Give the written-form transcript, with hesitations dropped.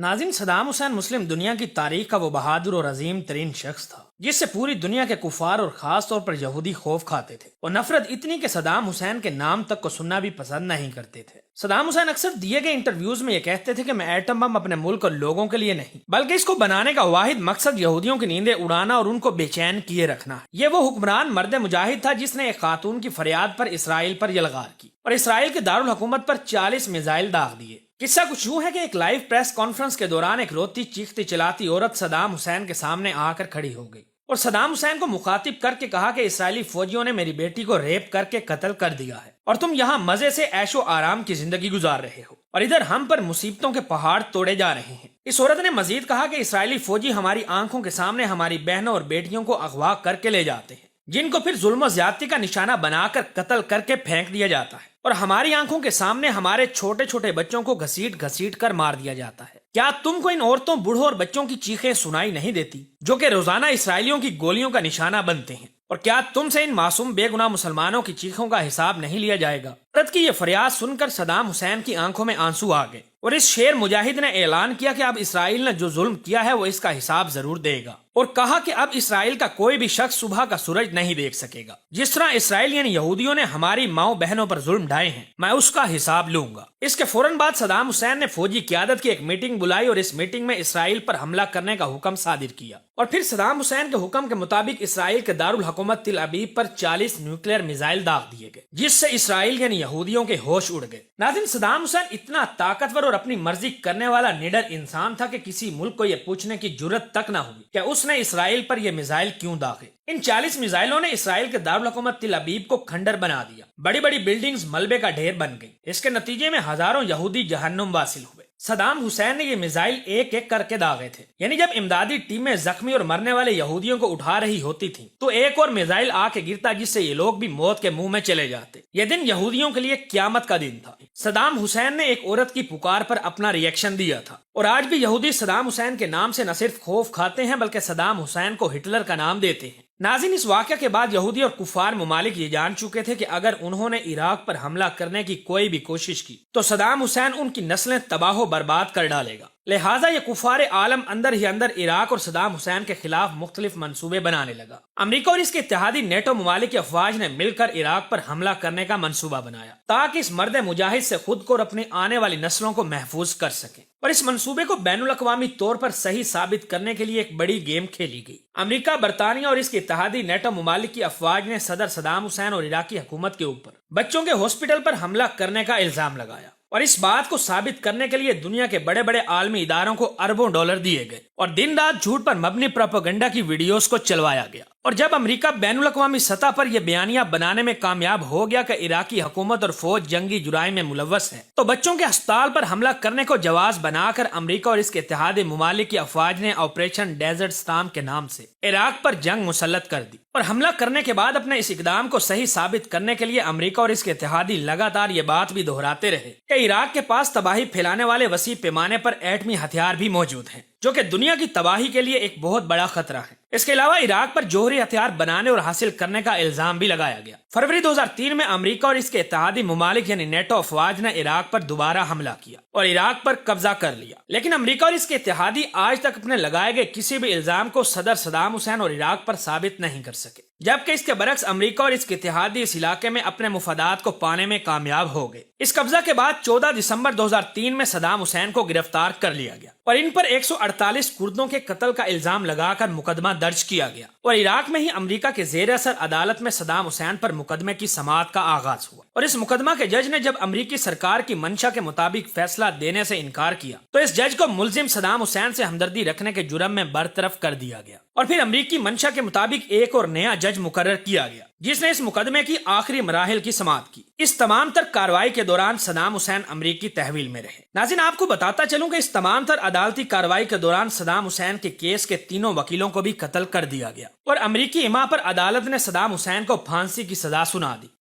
नाज़रीन, सदाम हुसैन मुस्लिम दुनिया की तारीख का वो बहादुर और अजीम तरीन शख्स था जिससे पूरी दुनिया के कुफार और खास तौर पर यहूदी खौफ खाते थे और नफरत इतनी कि सदाम हुसैन के नाम तक को सुनना भी पसंद नहीं करते थे। सदाम हुसैन अक्सर दिए गए इंटरव्यूज में ये कहते थे कि मैं एटम बम अपने मुल्क और लोगों के लिए नहीं बल्कि इसको बनाने का वाहिद मकसद यहूदियों की नींदें उड़ाना और उनको बेचैन किए रखना है। ये वो हुक्मरान मर्द मुजाहिद था जिसने एक खातून की फरियाद पर इसराइल पर यलगार की और इसराइल के दारुल हुकूमत पर 40 मिसाइल दाग दिए। किस्सा कुछ यूं है कि एक लाइव प्रेस कॉन्फ्रेंस के दौरान एक रोती चीखती चिल्लाती औरत सदाम हुसैन के सामने आकर खड़ी हो गई और सदाम हुसैन को मुखातिब करके कहा कि इसराइली फौजियों ने मेरी बेटी को रेप करके कत्ल कर दिया है और तुम यहाँ मजे से ऐशो आराम की जिंदगी गुजार रहे हो और इधर हम पर मुसीबतों के पहाड़ तोड़े जा रहे हैं। इस औरत ने मजीद कहा कि इसराइली फौजी हमारी आंखों के सामने हमारी बहनों और बेटियों को अगवा करके ले जाते हैं जिनको फिर जुल्म ज्यादती का निशाना बनाकर कत्ल करके फेंक दिया जाता है और हमारी आंखों के सामने हमारे छोटे छोटे बच्चों को घसीट घसीट कर मार दिया जाता है। क्या तुमको इन औरतों, बूढ़ों और बच्चों की चीखें सुनाई नहीं देती जो कि रोजाना इसराइलियों की गोलियों का निशाना बनते हैं? और क्या तुमसे इन मासूम बेगुनाह मुसलमानों की चीखों का हिसाब नहीं लिया जाएगा? औरत की ये फरियाद सुनकर सदाम हुसैन की आंखों में आंसू आ गए और इस शेर मुजाहिद ने ऐलान किया कि अब इसराइल ने जो जुल्म किया है वो इसका हिसाब जरूर देगा और कहा कि अब इसराइल का कोई भी शख्स सुबह का सूरज नहीं देख सकेगा। जिस तरह इसराइल यानी यहूदियों ने हमारी माओ बहनों पर जुल्म ढाए हैं, मैं उसका हिसाब लूंगा। इसके फौरन बाद सदाम हुसैन ने फौजी क़यादत की एक मीटिंग बुलाई और इस मीटिंग में इसराइल पर हमला करने का हुक्म सादिर किया और फिर सदाम हुसैन के हुक्म के मुताबिक इसराइल के दारुल हुकूमत तिल अबीब पर 40 न्यूक्लियर मिसाइल दाग दिए गए जिससे इसराइल यानी यहूदियों के होश उड़ गए। नाज़रीन, सदाम हुसैन इतना ताकतवर और अपनी मर्जी करने वाला निडर इंसान था कि किसी मुल्क को यह पूछने की जुर्रत तक न हुई कि उसने इसराइल पर यह मिसाइल क्यों दागे। इन 40 मिसाइलों ने इसराइल के दारुल हुकूमत तिल अबीब को खंडर बना दिया। बड़ी बड़ी बिल्डिंग्स मलबे का ढेर बन गई। इसके नतीजे में हजारों यहूदी जहन्नुम वासिल हुए। सदाम हुसैन ने ये मिसाइल एक एक करके दागे थे, यानी जब इमदादी टीमें जख्मी और मरने वाले यहूदियों को उठा रही होती थी तो एक और मिसाइल आके गिरता जिससे ये लोग भी मौत के मुंह में चले जाते। ये दिन यहूदियों के लिए क्यामत का दिन था। सदाम हुसैन ने एक औरत की पुकार पर अपना रिएक्शन दिया था और आज भी यहूदी सदाम हुसैन के नाम से न सिर्फ खौफ खाते हैं बल्कि सदाम हुसैन को हिटलर का नाम देते हैं। नाज़रीन, इस वाक़या के बाद यहूदी और कुफार ममालिक ये जान चुके थे कि अगर उन्होंने इराक पर हमला करने की कोई भी कोशिश की तो सदाम हुसैन उनकी नस्लें तबाह बर्बाद कर डालेगा। लिहाजा ये कुफार आलम अंदर ही अंदर इराक और सदाम हुसैन के खिलाफ मुख्तलिफ मंसूबे बनाने लगा। अमेरिका और इसके इत्तेहादी नेटो ममालिक की अफवाज ने मिलकर इराक पर हमला करने का मंसूबा बनाया ताकि इस मर्द मुजाहिद से खुद को और अपनी आने वाली नस्लों को महफूज कर सके और इस मंसूबे को बैनुल अक़वामी तौर पर सही साबित करने के लिए एक बड़ी गेम खेली गई। अमेरिका, बरतानिया और इसके इत्तेहादी नेटो ममालिक की अफवाज ने सदर सदाम हुसैन और इराकी हुकूमत के ऊपर बच्चों के हॉस्पिटल पर हमला करने का इल्जाम लगाया और इस बात को साबित करने के लिए दुनिया के बड़े बड़े आलमी इदारों को अरबों डॉलर दिए गए और दिन रात झूठ पर मबनी प्रोपेगेंडा की वीडियोस को चलवाया गया। और जब अमेरिका बैनुल अक़वामी सतह पर यह बयानिया बनाने में कामयाब हो गया कि इराकी हुकूमत और फौज जंगी जुराइम में मुलव्वस है तो बच्चों के अस्पताल पर हमला करने को जवाज बनाकर अमेरिका और इसके इत्तेहादी ममालिक की अफवाज ने ऑपरेशन डेजर्ट स्टॉर्म के नाम से इराक पर जंग मुसल्लत कर दी और हमला करने के बाद अपने इस इकदाम को सही साबित करने के लिए अमेरिका और इसके इत्तेहादी लगातार ये बात भी दोहराते रहे कि इराक के पास तबाही फैलाने वाले वसी पैमाने पर एटमी हथियार भी मौजूद हैं जो कि दुनिया की तबाही के लिए एक बहुत बड़ा खतरा है। इसके अलावा इराक पर जोहरी हथियार बनाने और हासिल करने का इल्जाम भी लगाया गया। फरवरी 2003 में अमेरिका और इसके इत्तेहादी ममालिक यानी नेटो अफवाज ने इराक पर दोबारा हमला किया और इराक पर कब्जा कर लिया, लेकिन अमेरिका और इसके इत्तेहादी आज तक अपने लगाए गए किसी भी इल्जाम को सदर सदाम हुसैन और इराक पर साबित नहीं कर सके, जबकि इसके बरक्स अमेरिका और इसके इत्तेहादी इस इलाके में अपने मुफादात को पाने में कामयाब हो गए। इस कब्जा के बाद 14 दिसंबर 2003 में सदाम हुसैन को गिरफ्तार कर लिया गया और इन पर 148 कुर्दों के कत्ल का इल्जाम लगाकर मुकदमा दर्ज किया गया और इराक में ही अमेरिका के जेर असर अदालत में सदाम हुसैन पर मुकदमे की समाअत का आगाज हुआ और इस मुकदमा के जज ने जब अमेरिकी सरकार की मंशा के मुताबिक फैसला देने से इनकार किया तो इस जज को मुलजिम सदाम हुसैन से हमदर्दी रखने के जुर्म में बरतरफ कर दिया गया और फिर अमेरिकी मंशा के मुताबिक एक और नया जज मुकर्रर किया गया जिसने इस मुकदमे की आखिरी मराहिल की समाअत की। इस तमाम तर कार्रवाई के दौरान सदाम हुसैन अमेरिकी तहवील में रहे। नाज़रीन, आपको बताता चलूं कि इस तमाम तर अदालती कार्रवाई के दौरान सदाम हुसैन के केस के तीनों वकीलों को भी कत्ल कर दिया गया और अमेरिकी इमा पर अदालत ने सदाम हुसैन को फांसी की सजा सुना दी।